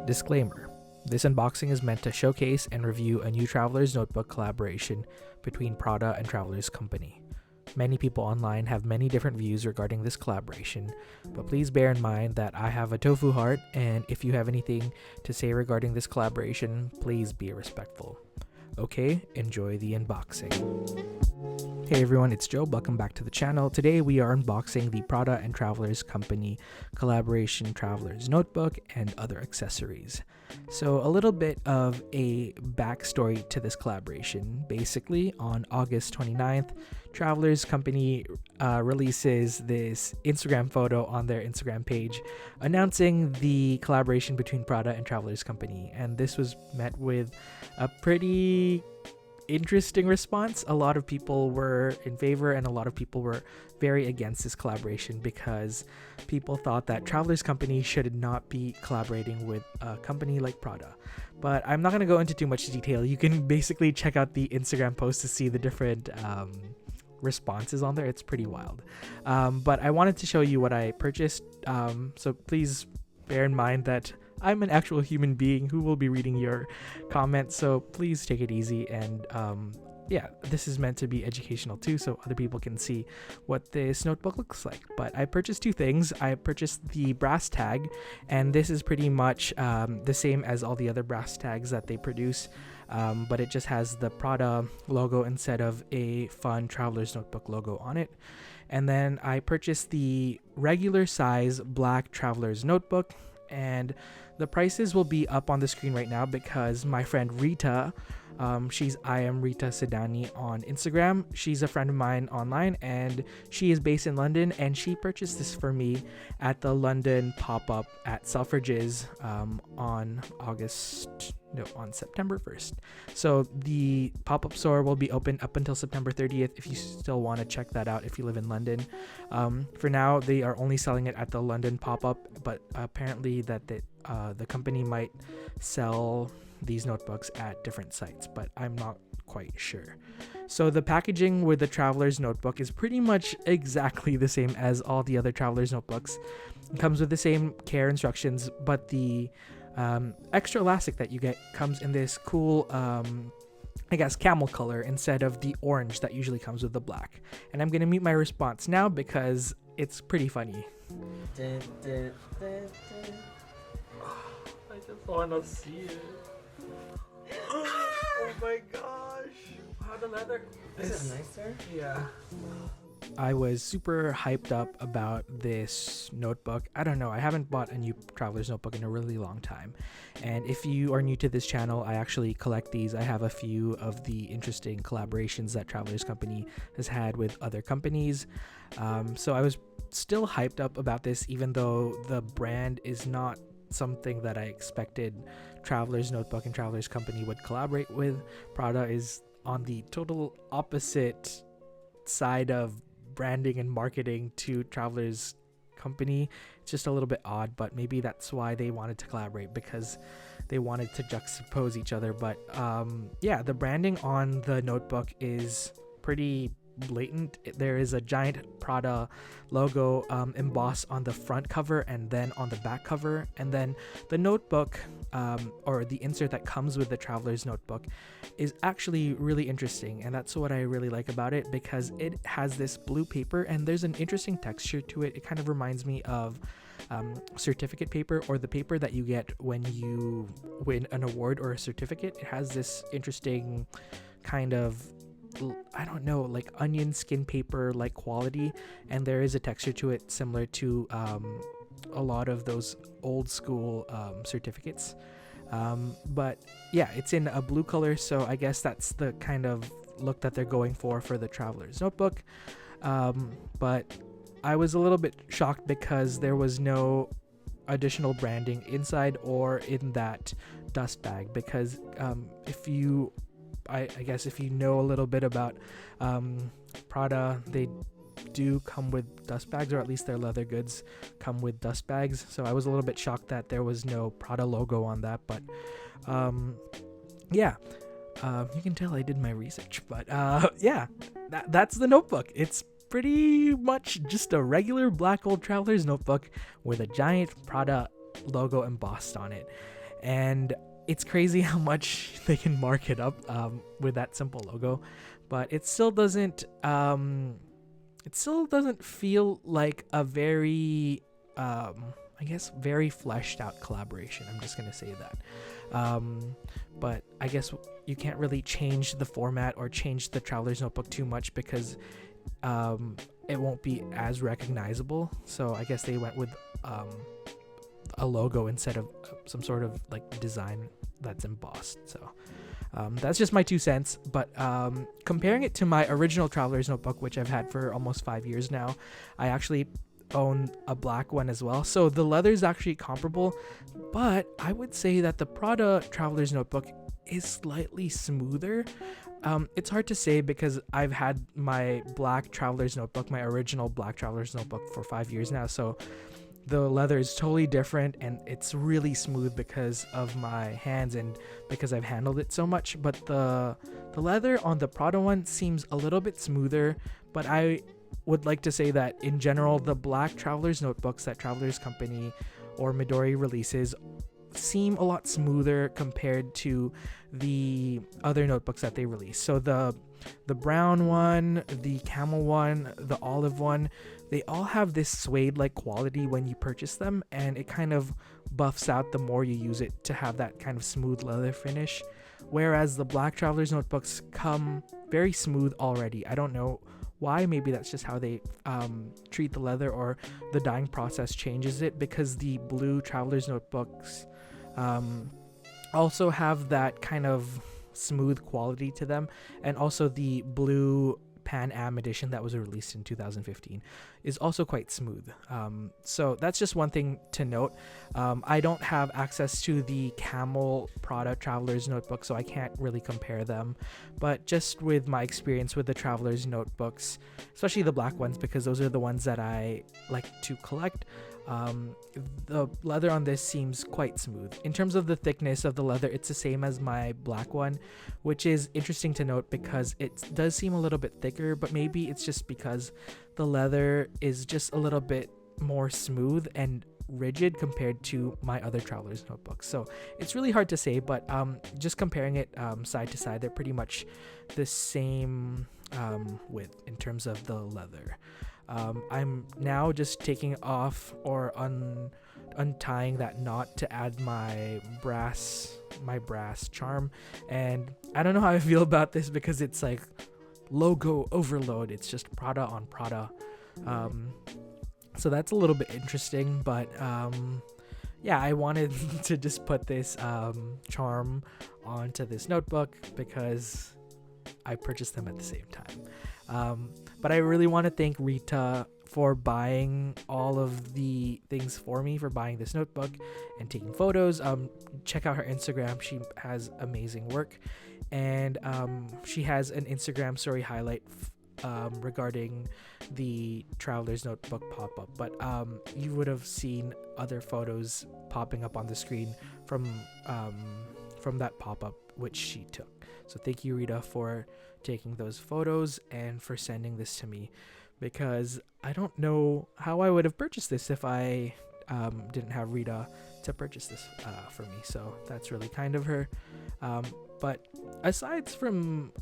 Disclaimer: this unboxing is meant to showcase and review a new Traveler's Notebook collaboration between Prada and Traveler's Company. Many people online have many different views regarding this collaboration, but please bear in mind that I have a tofu heart, and if you have anything to say regarding this collaboration, please be respectful. Okay, enjoy the unboxing. Hey everyone, it's Joe. Welcome back to the channel. Today we are unboxing the Prada and Traveler's Company collaboration Traveler's Notebook and other accessories. So a little bit of a backstory to this collaboration. Basically, on August 29th, Traveler's Company releases this Instagram photo on their Instagram page announcing the collaboration between Prada and Traveler's Company, and this was met with a pretty interesting response. A lot of people were in favor and a lot of people were very against this collaboration because people thought that Traveler's Company should not be collaborating with a company like Prada. But I'm not going to go into too much detail. You can basically check out the Instagram post to see the different responses on there. It's pretty wild. But I wanted to show you what I purchased. So please bear in mind that I'm an actual human being who will be reading your comments, so please take it easy. And yeah, this is meant to be educational too, so other people can see what this notebook looks like. But I purchased two things. I purchased the brass tag, and this is pretty much the same as all the other brass tags that they produce, but it just has the Prada logo instead of a fun Traveler's Notebook logo on it. And then I purchased the regular size black Traveler's Notebook, and the prices will be up on the screen right now because my friend Rita, she's I am Rita Sedani on Instagram. She's a friend of mine online and she is based in London, and she purchased this for me at the London pop-up at Selfridges on September 1st. So the pop-up store will be open up until September 30th if you still want to check that out if you live in London. For now, they are only selling it at the London pop-up, but apparently that the company might sell these notebooks at different sites, but I'm not quite sure. So the packaging with the Traveler's Notebook is pretty much exactly the same as all the other Traveler's Notebooks. It comes with the same care instructions, but the extra elastic that you get comes in this cool I guess camel color instead of the orange that usually comes with the black. And I'm gonna mute my response now because it's pretty funny. I just wanna see it. Oh my gosh! How the leather? Is it nicer? Yeah. I was super hyped up about this notebook. I don't know, I haven't bought a new Traveler's Notebook in a really long time. And if you are new to this channel, I actually collect these. I have a few of the interesting collaborations that Traveler's Company has had with other companies. So I was still hyped up about this, even though the brand is not something that I expected Traveler's Notebook and Traveler's Company would collaborate with. Prada is on the total opposite side of branding and marketing to Traveler's Company. It's just a little bit odd, but maybe that's why they wanted to collaborate, because they wanted to juxtapose each other. But yeah, the branding on the notebook is pretty blatant. There is a giant Prada logo embossed on the front cover and then on the back cover, and then the notebook or the insert that comes with the Traveler's Notebook is actually really interesting, and that's what I really like about it, because it has this blue paper and there's an interesting texture to it. It kind of reminds me of certificate paper, or the paper that you get when you win an award or a certificate. It has this interesting kind of, I don't know, like onion skin paper like quality, and there is a texture to it similar to a lot of those old school certificates. But yeah, it's in a blue color, so I guess that's the kind of look that they're going for the Traveler's Notebook. But I was a little bit shocked because there was no additional branding inside or in that dust bag, because I guess if you know a little bit about Prada, they do come with dust bags, or at least their leather goods come with dust bags. So I was a little bit shocked that there was no Prada logo on that. But yeah, you can tell I did my research. But yeah, that's the notebook. It's pretty much just a regular black old Traveler's Notebook with a giant Prada logo embossed on it. and it's crazy how much they can mark it up with that simple logo, but it still doesn't feel like a very I guess very fleshed out collaboration. I'm just gonna say that. But I guess you can't really change the format or change the Traveler's Notebook too much because it won't be as recognizable. So I guess they went with a logo instead of some sort of like design that's embossed. So that's just my 2 cents. But comparing it to my original Traveler's Notebook, which I've had for almost 5 years now, I actually own a black one as well. So the leather is actually comparable, but I would say that the Prada Traveler's Notebook is slightly smoother. It's hard to say because I've had my black Traveler's Notebook, my original black Traveler's Notebook, for 5 years now. So the leather is totally different and it's really smooth because of my hands and because I've handled it so much. But the leather on the Prada one seems a little bit smoother, but I would like to say that in general, the black Traveler's Notebooks that Traveler's Company or Midori releases seem a lot smoother compared to the other notebooks that they release. So the brown one, the camel one, the olive one, they all have this suede like quality when you purchase them, and it kind of buffs out the more you use it to have that kind of smooth leather finish, whereas the black Traveler's Notebooks come very smooth already. I don't know why. Maybe that's just how they treat the leather, or the dyeing process changes it, because the blue Traveler's Notebooks also have that kind of smooth quality to them, and also the blue Pan Am edition that was released in 2015 is also quite smooth. So that's just one thing to note. I don't have access to the camel Prada Traveler's Notebook, so I can't really compare them, but just with my experience with the Traveler's Notebooks, especially the black ones, because those are the ones that I like to collect, the leather on this seems quite smooth. In terms of the thickness of the leather, it's the same as my black one, which is interesting to note because it does seem a little bit thicker, but maybe it's just because the leather is just a little bit more smooth and rigid compared to my other Traveler's Notebooks. So it's really hard to say, but just comparing it side to side, they're pretty much the same width in terms of the leather. I'm now just taking off or untying that knot to add my brass charm, and I don't know how I feel about this because it's like logo overload. It's just Prada on Prada, so that's a little bit interesting, but yeah, I wanted to just put this charm onto this notebook because I purchased them at the same time. But I really want to thank Rita for buying all of the things for me, for buying this notebook and taking photos. Check out her Instagram. She has amazing work. And she has an Instagram story highlight regarding the Traveler's Notebook pop-up. But you would have seen other photos popping up on the screen from that pop-up which she took. So thank you, Rita, for taking those photos and for sending this to me, because I don't know how I would have purchased this if I didn't have Rita to purchase this for me. So that's really kind of her. But aside from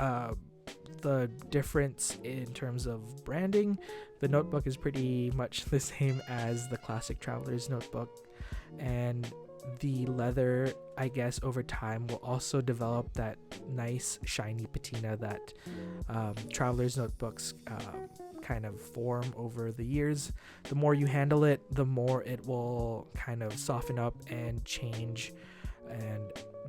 the difference in terms of branding, the notebook is pretty much the same as the classic Traveler's Notebook, and the leather, I guess, over time will also develop that nice shiny patina that Traveler's Notebooks kind of form over the years. The more you handle it, the more it will kind of soften up and change and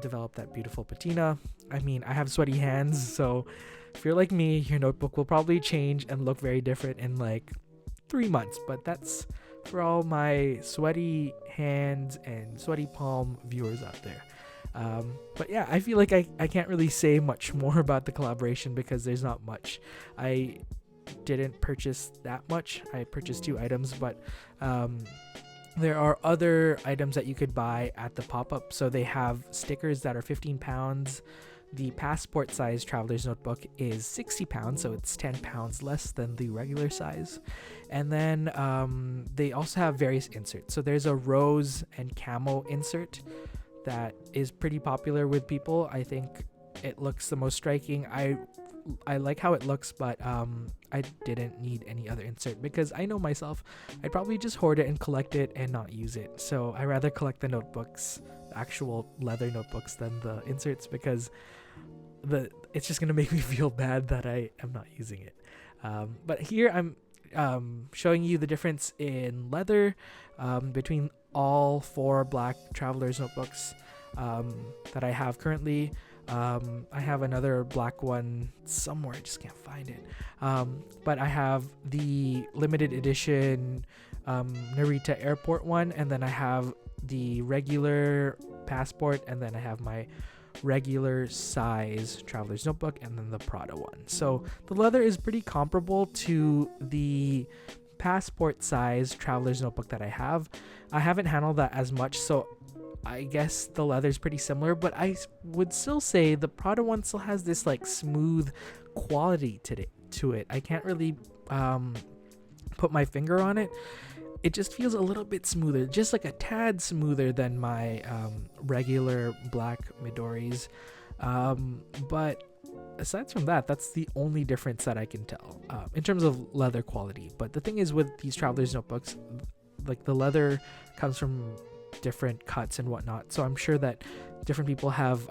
develop that beautiful patina. I mean, I have sweaty hands, so if you're like me, your notebook will probably change and look very different in like 3 months, but that's for all my sweaty hands and sweaty palm viewers out there. But yeah, I feel like I can't really say much more about the collaboration because there's not much. I didn't purchase that much. I purchased 2 items, but there are other items that you could buy at the pop-up. So they have stickers that are 15 pounds. The passport size Traveler's Notebook is 60 pounds, so it's 10 pounds less than the regular size. And then they also have various inserts. So there's a rose and camel insert that is pretty popular with people. I think it looks the most striking. I like how it looks, but I didn't need any other insert because I know myself, I'd probably just hoard it and collect it and not use it. So I rather collect the notebooks, the actual leather notebooks, than the inserts, because it's just gonna make me feel bad that I am not using it. But here I'm showing you the difference in leather between all 4 black traveler's notebooks that I have currently. I have another black one somewhere, I just can't find it. But I have the limited edition Narita airport one, and then I have the regular passport, and then I have my regular size traveler's notebook, and then the Prada one. So the leather is pretty comparable to the passport size traveler's notebook that I have. I haven't handled that as much, so I guess the leather is pretty similar, but I would still say the Prada one still has this like smooth quality to it. I can't really put my finger on it. It just feels a little bit smoother, just like a tad smoother than my regular black Midoris. But aside from that, that's the only difference that I can tell in terms of leather quality. But the thing is, with these traveler's notebooks, like the leather comes from different cuts and whatnot, so I'm sure that different people have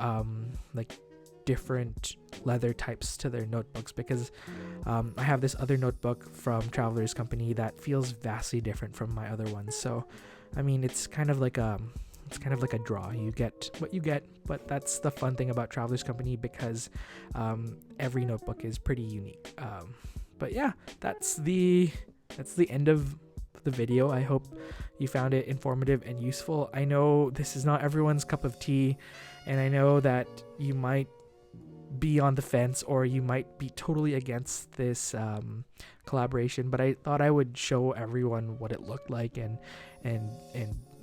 like different leather types to their notebooks, because I have this other notebook from Traveler's Company that feels vastly different from my other ones. So I mean, it's kind of like a draw. You get what you get, but that's the fun thing about Traveler's Company, because every notebook is pretty unique. But yeah, that's the end of the video. I hope you found it informative and useful. I know this is not everyone's cup of tea, and I know that you might be on the fence, or you might be totally against this collaboration, but I thought I would show everyone what it looked like, and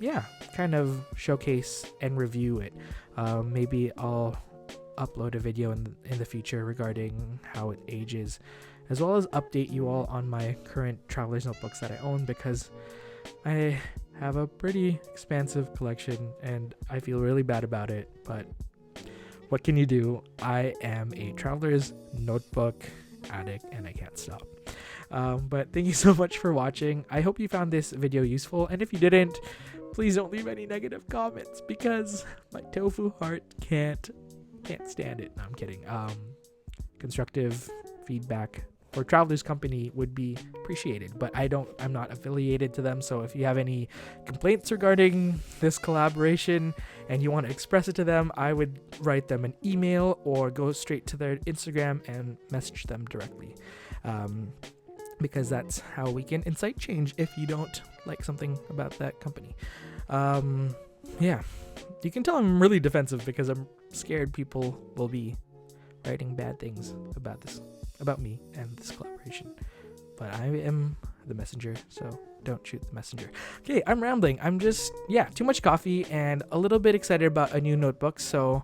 yeah, kind of showcase and review it. Maybe I'll upload a video in the future regarding how it ages, as well as update you all on my current traveler's notebooks that I own, because I have a pretty expansive collection and I feel really bad about it, but what can you do? I am a traveler's notebook addict and I can't stop. But thank you so much for watching. I hope you found this video useful, and if you didn't, please don't leave any negative comments, because my tofu heart can't stand it. No, I'm kidding. Constructive feedback for Traveler's Company would be appreciated, but I'm not affiliated to them, so if you have any complaints regarding this collaboration and you want to express it to them, I would write them an email or go straight to their Instagram and message them directly, because that's how we can incite change if you don't like something about that company. Yeah, you can tell I'm really defensive because I'm scared people will be writing bad things about me and this collaboration, but I am the messenger, so don't shoot the messenger. Okay, I'm rambling. I'm just, too much coffee and a little bit excited about a new notebook, so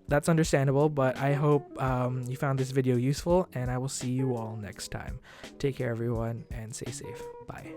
that's understandable, but I hope you found this video useful, and I will see you all next time. Take care, everyone, and stay safe. Bye.